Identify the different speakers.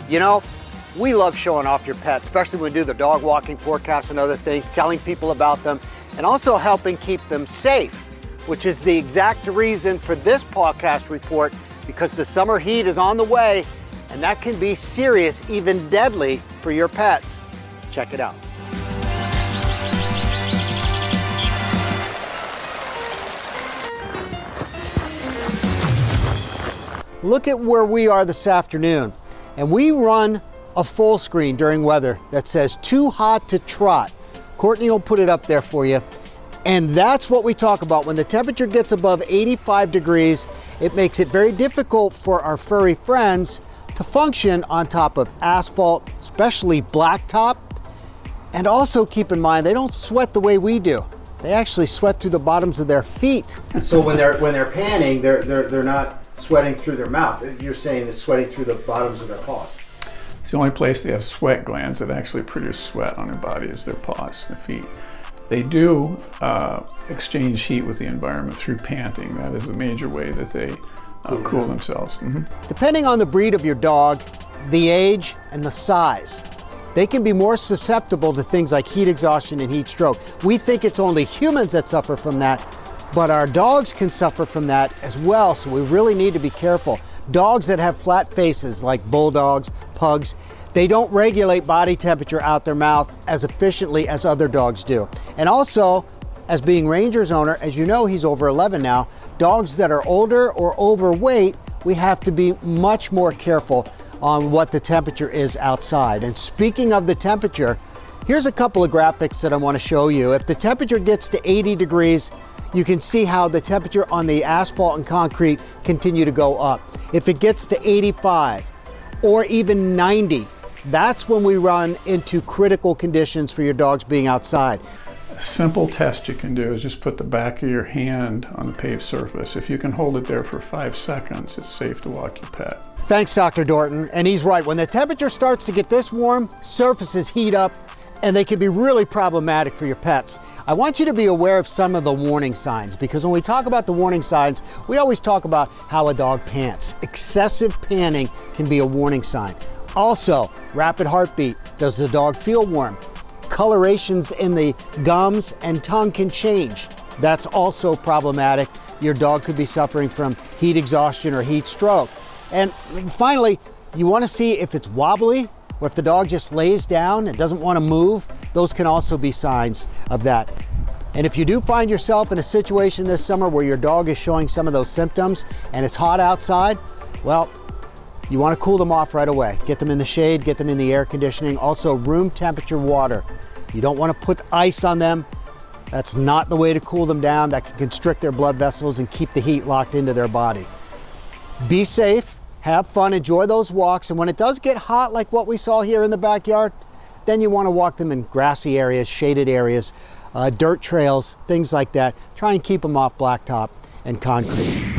Speaker 1: You know, we love showing off your pet, especially when we do the dog walking forecast and other things, telling people about them, and also helping keep them safe, which is the exact reason for this podcast report, because the summer heat is on the way, and that can be serious, even deadly for your pets. Check it out. Look at where we are this afternoon, and we run a full screen during weather that says too hot to trot. Courtney will put it up there for you. And that's what we talk about. When the temperature gets above 85 degrees, it makes it very difficult for our furry friends to function on top of asphalt, especially blacktop. And also keep in mind, they don't sweat the way we do. They actually sweat through the bottoms of their feet. So when they're panning, they're not sweating through their mouth. You're saying it's sweating through the bottoms of their paws.
Speaker 2: It's the only place they have sweat glands that actually produce sweat on their body is their paws, the feet. They do exchange heat with the environment through panting. That is the major way that they cool themselves. Mm-hmm.
Speaker 1: Depending on the breed of your dog, the age, and the size, they can be more susceptible to things like heat exhaustion and heat stroke. We think it's only humans that suffer from that, but our dogs can suffer from that as well, so we really need to be careful. Dogs that have flat faces, like bulldogs, pugs, they don't regulate body temperature out their mouth as efficiently as other dogs do. And also, as being Ranger's owner, as you know, he's over 11 now, dogs that are older or overweight, we have to be much more careful on what the temperature is outside. And speaking of the temperature, here's a couple of graphics that I want to show you. If the temperature gets to 80 degrees, you can see how the temperature on the asphalt and concrete continue to go up. If it gets to 85 or even 90, that's when we run into critical conditions for your dogs being outside.
Speaker 2: A simple test you can do is just put the back of your hand on the paved surface. If you can hold it there for 5 seconds, it's safe to walk your pet.
Speaker 1: Thanks, Dr. Dorton. And he's right. When the temperature starts to get this warm, surfaces heat up, and they can be really problematic for your pets. I want you to be aware of some of the warning signs, because when we talk about the warning signs, we always talk about how a dog pants. Excessive panting can be a warning sign. Also, rapid heartbeat. Does the dog feel warm? Colorations in the gums and tongue can change. That's also problematic. Your dog could be suffering from heat exhaustion or heat stroke. And finally, you want to see if it's wobbly, or if the dog just lays down and doesn't want to move. Those can also be signs of that. And if you do find yourself in a situation this summer where your dog is showing some of those symptoms and it's hot outside, well, you want to cool them off right away. Get them in the shade, get them in the air conditioning. Also, room temperature water. You don't want to put ice on them. That's not the way to cool them down. That can constrict their blood vessels and keep the heat locked into their body. Be safe. Have fun, enjoy those walks, and when it does get hot like what we saw here in the backyard, then you want to walk them in grassy areas, shaded areas, dirt trails, things like that. Try and keep them off blacktop and concrete.